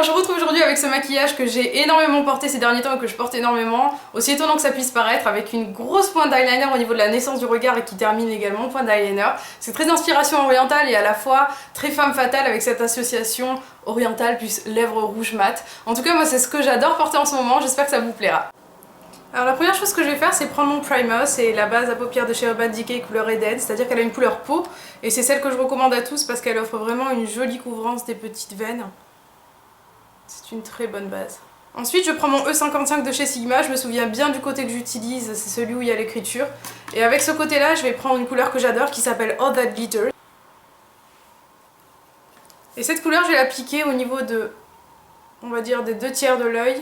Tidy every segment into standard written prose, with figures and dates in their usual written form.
Alors je vous retrouve aujourd'hui avec ce maquillage que j'ai énormément porté ces derniers temps et que je porte énormément, aussi étonnant que ça puisse paraître, avec une grosse pointe d'eyeliner au niveau de la naissance du regard et qui termine également pointe d'eyeliner. C'est très d'inspiration orientale et à la fois très femme fatale avec cette association orientale plus lèvres rouges mat. En tout cas moi c'est ce que j'adore porter en ce moment, j'espère que ça vous plaira. Alors la première chose que je vais faire c'est prendre mon primer, c'est la base à paupières de chez Urban Decay couleur Red, c'est-à-dire qu'elle a une couleur peau et c'est celle que je recommande à tous parce qu'elle offre vraiment une jolie couvrance des petites veines. C'est une très bonne base. Ensuite je prends mon E55 de chez Sigma, je me souviens bien du côté que j'utilise, c'est celui où il y a l'écriture. Et avec ce côté là je vais prendre une couleur que j'adore qui s'appelle All That Glitter. Et cette couleur je vais l'appliquer au niveau de, on va dire des 2/3 de l'œil.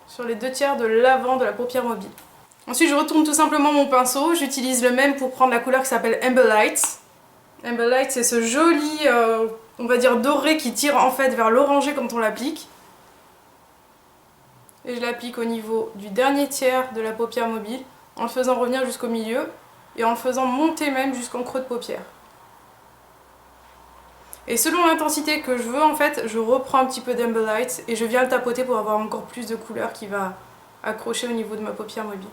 Sur les 2/3 de l'avant de la paupière mobile. Ensuite je retourne tout simplement mon pinceau, j'utilise le même pour prendre la couleur qui s'appelle Amber Light. Amber Light c'est ce joli, on va dire doré qui tire en fait vers l'orangé quand on l'applique. Et je l'applique au niveau du dernier tiers de la paupière mobile, en le faisant revenir jusqu'au milieu et en le faisant monter même jusqu'en creux de paupière. Et selon l'intensité que je veux en fait, je reprends un petit peu d'Amber Light et je viens le tapoter pour avoir encore plus de couleur qui va accrocher au niveau de ma paupière mobile.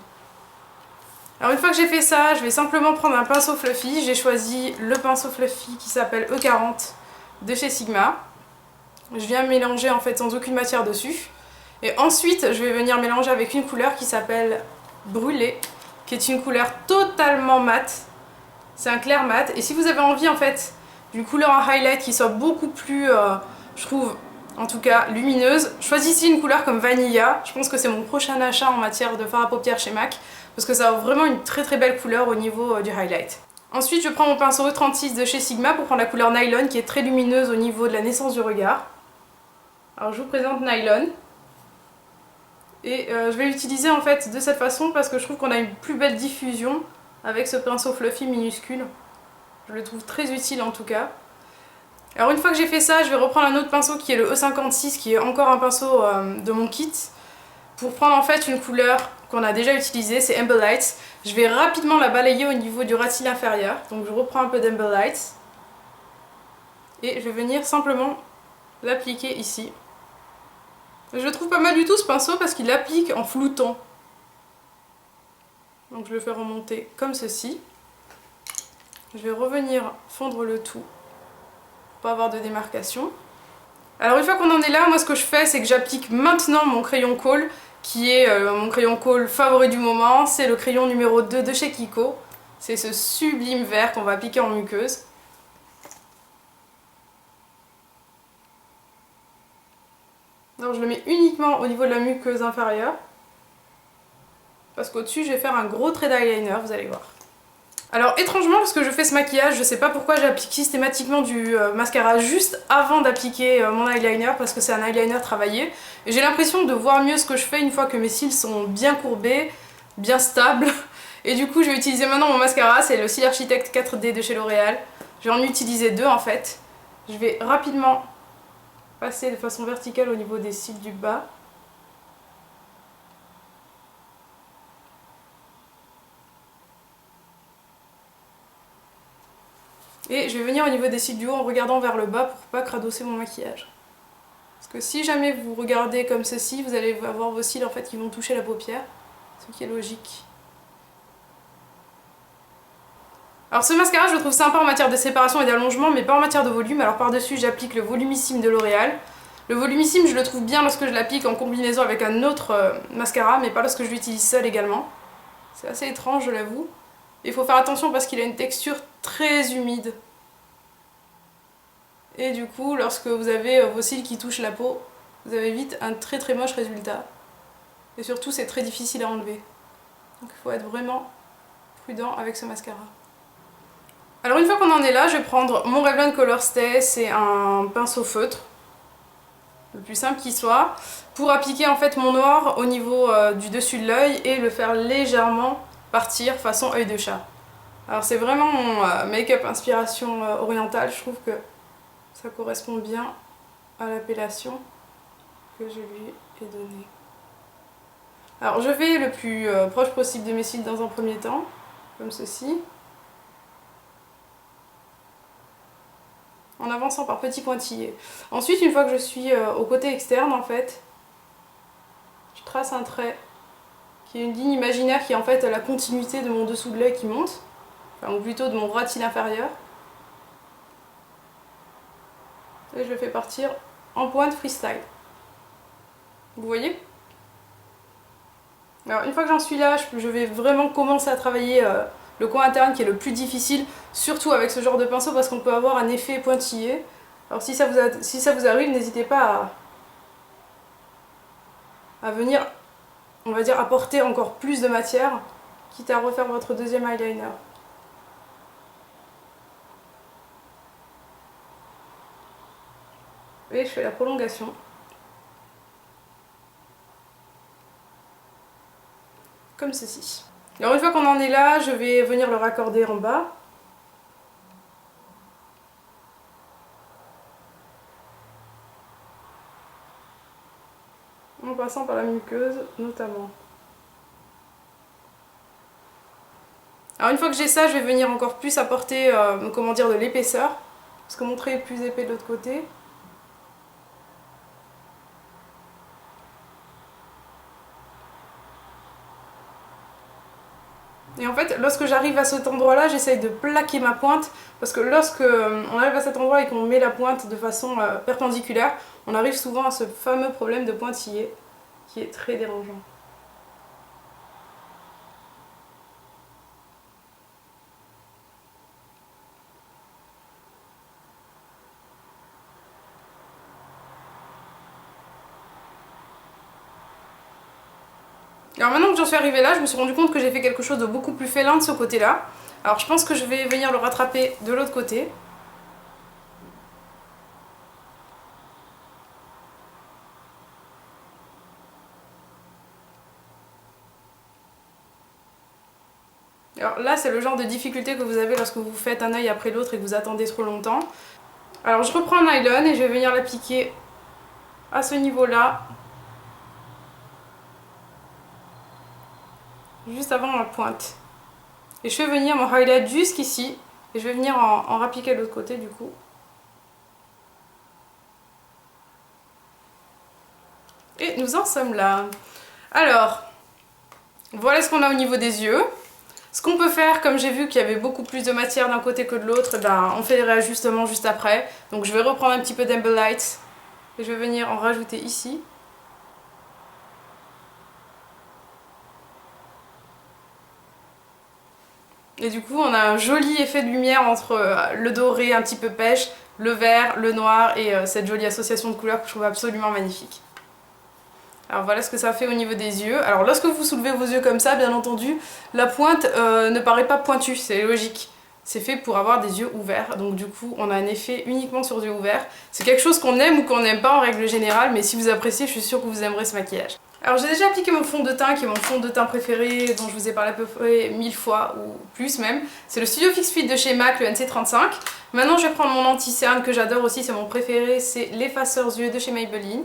Alors une fois que j'ai fait ça, je vais simplement prendre un pinceau fluffy. J'ai choisi le pinceau fluffy qui s'appelle E40 de chez Sigma. Je viens mélanger en fait sans aucune matière dessus. Et ensuite, je vais venir mélanger avec une couleur qui s'appelle Brûlé, qui est une couleur totalement mate. C'est un clair mat. Et si vous avez envie en fait d'une couleur en highlight qui soit beaucoup plus, je trouve, en tout cas lumineuse, choisissez une couleur comme Vanilla. Je pense que c'est mon prochain achat en matière de fard à paupières chez MAC, parce que ça a vraiment une très très belle couleur au niveau du highlight. Ensuite je prends mon pinceau E36 de chez Sigma pour prendre la couleur Nylon qui est très lumineuse au niveau de la naissance du regard. Alors je vous présente Nylon. Et je vais l'utiliser en fait de cette façon parce que je trouve qu'on a une plus belle diffusion avec ce pinceau fluffy minuscule. Je le trouve très utile en tout cas. Alors une fois que j'ai fait ça, je vais reprendre un autre pinceau qui est le E56 qui est encore un pinceau de mon kit pour prendre en fait une couleur qu'on a déjà utilisée, c'est Amber Light. Je vais rapidement la balayer au niveau du ras de cils inférieur, donc je reprends un peu d'Amber Light et je vais venir simplement l'appliquer ici. Je le trouve pas mal du tout ce pinceau parce qu'il l'applique en floutant. Donc je le fais remonter comme ceci. Je vais revenir fondre le tout pour pas avoir de démarcation. Alors une fois qu'on en est là, moi ce que je fais c'est que j'applique maintenant mon crayon Kohl qui est mon crayon Kohl favori du moment. C'est le crayon numéro 2 de chez Kiko. C'est ce sublime vert qu'on va appliquer en muqueuse. Alors je le mets uniquement au niveau de la muqueuse inférieure. Parce qu'au-dessus je vais faire un gros trait d'eyeliner, vous allez voir. Alors étrangement lorsque je fais ce maquillage, je sais pas pourquoi j'applique systématiquement du mascara juste avant d'appliquer mon eyeliner parce que c'est un eyeliner travaillé. Et j'ai l'impression de voir mieux ce que je fais une fois que mes cils sont bien courbés, bien stables. Et du coup je vais utiliser maintenant mon mascara, c'est le Cils Architect 4D de chez L'Oréal. Je vais en utiliser deux en fait. Je vais rapidement passer de façon verticale au niveau des cils du bas. Et je vais venir au niveau des cils du haut en regardant vers le bas pour pas cradosser mon maquillage. Parce que si jamais vous regardez comme ceci, vous allez avoir vos cils en fait qui vont toucher la paupière, ce qui est logique. Alors ce mascara je le trouve sympa en matière de séparation et d'allongement mais pas en matière de volume. Alors par dessus j'applique le Volumissime de L'Oréal. Le Volumissime je le trouve bien lorsque je l'applique en combinaison avec un autre mascara mais pas lorsque je l'utilise seul également. C'est assez étrange je l'avoue. Il faut faire attention parce qu'il a une texture très humide. Et du coup, lorsque vous avez vos cils qui touchent la peau, vous avez vite un très très moche résultat. Et surtout, c'est très difficile à enlever. Donc il faut être vraiment prudent avec ce mascara. Alors une fois qu'on en est là, je vais prendre mon Revlon Color Stay, c'est un pinceau feutre, le plus simple qui soit, pour appliquer en fait mon noir au niveau du dessus de l'œil et le faire légèrement partir façon œil de chat. Alors c'est vraiment mon make-up inspiration orientale, je trouve que ça correspond bien à l'appellation que je lui ai donnée. Alors je vais le plus proche possible de mes cils dans un premier temps, comme ceci. En en avançant par petits pointillés. Ensuite, une fois que je suis au côté externe, en fait, je trace un trait qui est une ligne imaginaire qui est en fait la continuité de mon dessous de l'œil qui monte, enfin, ou plutôt de mon ras de cils inférieur. Et je le fais partir en pointe freestyle. Vous voyez? Alors une fois que j'en suis là, je vais vraiment commencer à travailler le coin interne qui est le plus difficile, surtout avec ce genre de pinceau parce qu'on peut avoir un effet pointillé. Alors si ça vous arrive, n'hésitez pas à venir, on va dire, apporter encore plus de matière, quitte à refaire votre deuxième eyeliner. Et je fais la prolongation. Comme ceci. Alors une fois qu'on en est là, je vais venir le raccorder en bas. En passant par la muqueuse notamment. Alors une fois que j'ai ça, je vais venir encore plus apporter comment dire, de l'épaisseur. Parce que mon trait est plus épais de l'autre côté. Et en fait, lorsque j'arrive à cet endroit-là, j'essaye de plaquer ma pointe, parce que lorsque on arrive à cet endroit et qu'on met la pointe de façon perpendiculaire, on arrive souvent à ce fameux problème de pointillé, qui est très dérangeant. Alors maintenant que j'en suis arrivée là, je me suis rendu compte que j'ai fait quelque chose de beaucoup plus félin de ce côté-là. Alors je pense que je vais venir le rattraper de l'autre côté. Alors là, c'est le genre de difficulté que vous avez lorsque vous faites un œil après l'autre et que vous attendez trop longtemps. Alors je reprends un nylon et je vais venir l'appliquer à ce niveau-là, juste avant ma pointe. Et je fais venir mon highlight jusqu'ici, et je vais venir en rappliquer de l'autre côté du coup. Et nous en sommes là. Alors, voilà ce qu'on a au niveau des yeux. Ce qu'on peut faire, comme j'ai vu qu'il y avait beaucoup plus de matière d'un côté que de l'autre, ben, on fait les réajustements juste après. Donc je vais reprendre un petit peu d'Amber Light et je vais venir en rajouter ici. Et du coup, on a un joli effet de lumière entre le doré un petit peu pêche, le vert, le noir et cette jolie association de couleurs que je trouve absolument magnifique. Alors voilà ce que ça fait au niveau des yeux. Alors lorsque vous soulevez vos yeux comme ça, bien entendu, la pointe ne paraît pas pointue, c'est logique. C'est fait pour avoir des yeux ouverts, donc du coup on a un effet uniquement sur des yeux ouverts. C'est quelque chose qu'on aime ou qu'on n'aime pas en règle générale, mais si vous appréciez, je suis sûre que vous aimerez ce maquillage. Alors j'ai déjà appliqué mon fond de teint, qui est mon fond de teint préféré, dont je vous ai parlé à peu près 1000 fois, ou plus même. C'est le Studio Fix Fit de chez MAC, le NC35. Maintenant je vais prendre mon anti-cerne que j'adore aussi, c'est mon préféré, c'est l'effaceur yeux de chez Maybelline.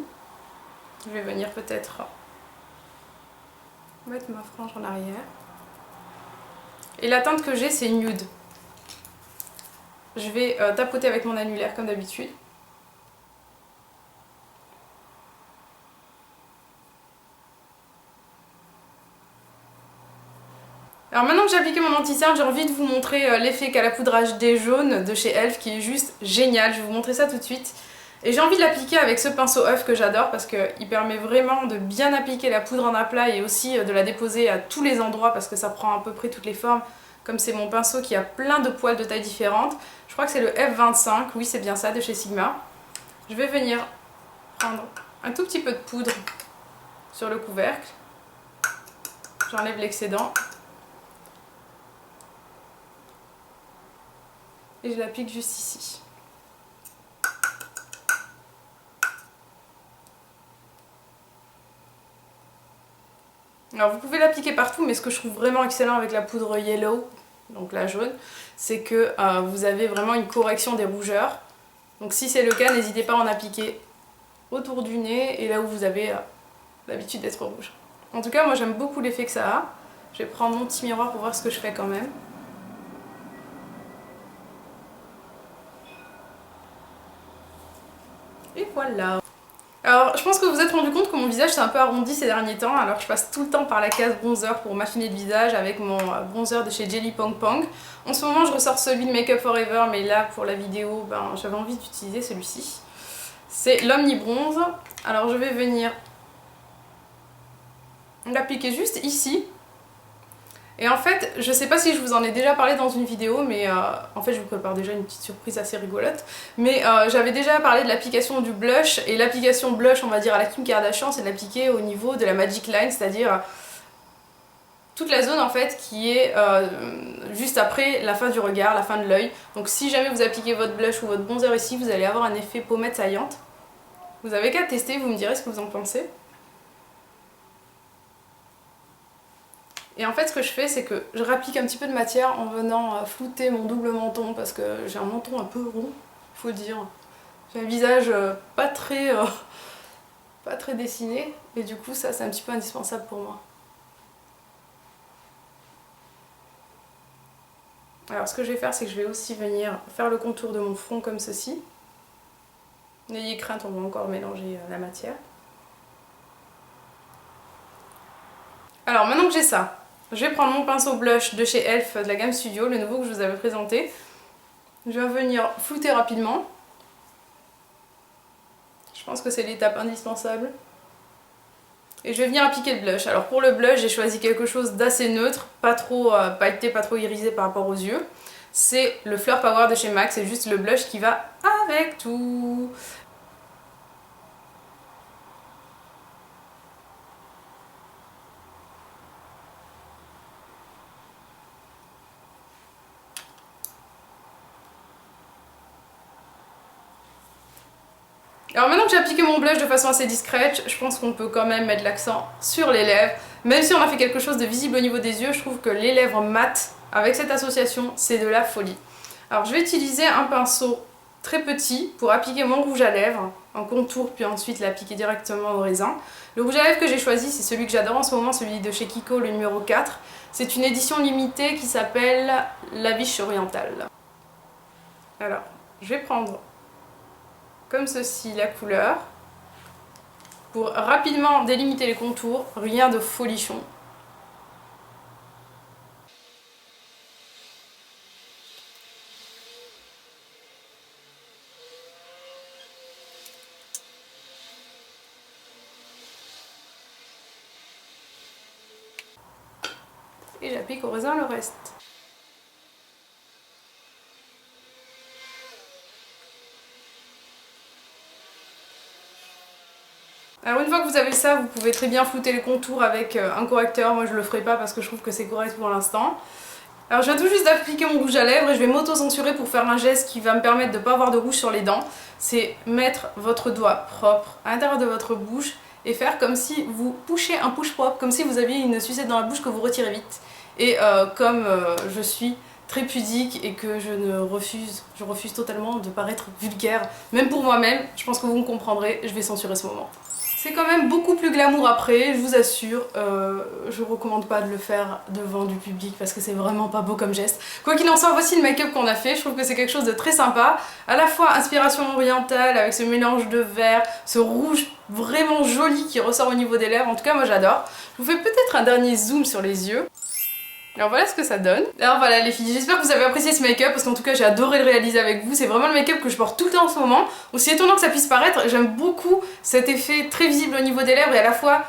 Je vais venir peut-être mettre ma frange en arrière. Et la teinte que j'ai, c'est nude. Je vais tapoter avec mon annulaire comme d'habitude. Alors maintenant que j'ai appliqué mon anti-cerne, j'ai envie de vous montrer l'effet qu'a la poudre HD jaune de chez Elf qui est juste génial. Je vais vous montrer ça tout de suite. Et j'ai envie de l'appliquer avec ce pinceau œuf que j'adore parce qu'il permet vraiment de bien appliquer la poudre en aplat et aussi de la déposer à tous les endroits parce que ça prend à peu près toutes les formes. Comme c'est mon pinceau qui a plein de poils de tailles différentes. Je crois que c'est le F25, oui c'est bien ça, de chez Sigma. Je vais venir prendre un tout petit peu de poudre sur le couvercle. J'enlève l'excédent. Et je l'applique juste ici. Alors vous pouvez l'appliquer partout, mais ce que je trouve vraiment excellent avec la poudre yellow, donc la jaune, c'est que vous avez vraiment une correction des rougeurs. Donc si c'est le cas, n'hésitez pas à en appliquer autour du nez et là où vous avez l'habitude d'être rouge. En tout cas, moi j'aime beaucoup l'effet que ça a. Je vais prendre mon petit miroir pour voir ce que je fais quand même. voilà. Alors, je pense que vous vous êtes rendu compte que mon visage s'est un peu arrondi ces derniers temps, alors je passe tout le temps par la case bronzer pour m'affiner le visage avec mon bronzer de chez Jelly Pong Pong. En ce moment, je ressors celui de Make Up For Ever, mais là, pour la vidéo, j'avais envie d'utiliser celui-ci. C'est l'Omni Bronze. Alors, je vais venir l'appliquer juste ici. Et en fait, je sais pas si je vous en ai déjà parlé dans une vidéo, mais en fait je vous prépare déjà une petite surprise assez rigolote. Mais j'avais déjà parlé de l'application du blush, et l'application blush, on va dire à la Kim Kardashian, c'est de l'appliquer au niveau de la Magic Line, c'est-à-dire toute la zone en fait qui est juste après la fin du regard, la fin de l'œil. Donc si jamais vous appliquez votre blush ou votre bronzer ici, vous allez avoir un effet pommette saillante. Vous avez qu'à tester, vous me direz ce que vous en pensez. Et en fait, ce que je fais, c'est que je rapplique un petit peu de matière en venant flouter mon double menton parce que j'ai un menton un peu rond, il faut dire. J'ai un visage pas très dessiné et du coup, ça, c'est un petit peu indispensable pour moi. Alors, ce que je vais faire, c'est que je vais aussi venir faire le contour de mon front comme ceci. N'ayez crainte, on va encore mélanger la matière. Alors, maintenant que j'ai ça, je vais prendre mon pinceau blush de chez Elf de la gamme Studio, le nouveau que je vous avais présenté. Je vais venir flouter rapidement. Je pense que c'est l'étape indispensable. Et je vais venir appliquer le blush. Alors pour le blush, j'ai choisi quelque chose d'assez neutre, pas trop pailleté, pas trop irisé par rapport aux yeux. C'est le Fleur Power de chez MAC, c'est juste le blush qui va avec tout. Alors maintenant que j'ai appliqué mon blush de façon assez discrète, je pense qu'on peut quand même mettre l'accent sur les lèvres. Même si on a fait quelque chose de visible au niveau des yeux, je trouve que les lèvres mates, avec cette association, c'est de la folie. Alors je vais utiliser un pinceau très petit pour appliquer mon rouge à lèvres en contour, puis ensuite l'appliquer directement au raisin. Le rouge à lèvres que j'ai choisi, c'est celui que j'adore en ce moment, celui de chez Kiko, le numéro 4. C'est une édition limitée qui s'appelle Lavish Oriental. Alors, je vais prendre comme ceci la couleur pour rapidement délimiter les contours, rien de folichon. Et j'applique au raisin le reste. Alors une fois que vous avez ça, vous pouvez très bien flouter les contours avec un correcteur. Moi je le ferai pas parce que je trouve que c'est correct pour l'instant. Alors je viens tout juste d'appliquer mon rouge à lèvres et je vais m'auto-censurer pour faire un geste qui va me permettre de ne pas avoir de rouge sur les dents. C'est mettre votre doigt propre à l'intérieur de votre bouche et faire comme si vous pushez un push propre, comme si vous aviez une sucette dans la bouche que vous retirez vite. Et comme je suis très pudique et que je refuse totalement de paraître vulgaire, même pour moi-même, je pense que vous me comprendrez, je vais censurer ce moment. C'est quand même beaucoup plus glamour après, je vous assure. Je recommande pas de le faire devant du public parce que c'est vraiment pas beau comme geste. Quoi qu'il en soit, voici le make-up qu'on a fait. Je trouve que c'est quelque chose de très sympa. À la fois inspiration orientale avec ce mélange de vert, ce rouge vraiment joli qui ressort au niveau des lèvres. En tout cas, moi j'adore. Je vous fais peut-être un dernier zoom sur les yeux. Alors voilà ce que ça donne. Alors voilà les filles, j'espère que vous avez apprécié ce make-up parce qu'en tout cas j'ai adoré le réaliser avec vous. C'est vraiment le make-up que je porte tout le temps en ce moment. Aussi étonnant que ça puisse paraître, j'aime beaucoup cet effet très visible au niveau des lèvres et à la fois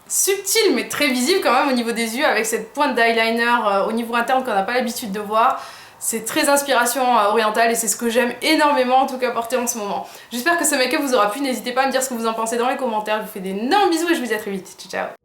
subtil mais très visible quand même au niveau des yeux avec cette pointe d'eyeliner au niveau interne qu'on n'a pas l'habitude de voir. C'est très inspiration orientale et c'est ce que j'aime énormément en tout cas porter en ce moment. J'espère que ce make-up vous aura plu, n'hésitez pas à me dire ce que vous en pensez dans les commentaires. Je vous fais d'énormes bisous et je vous dis à très vite. Ciao ciao.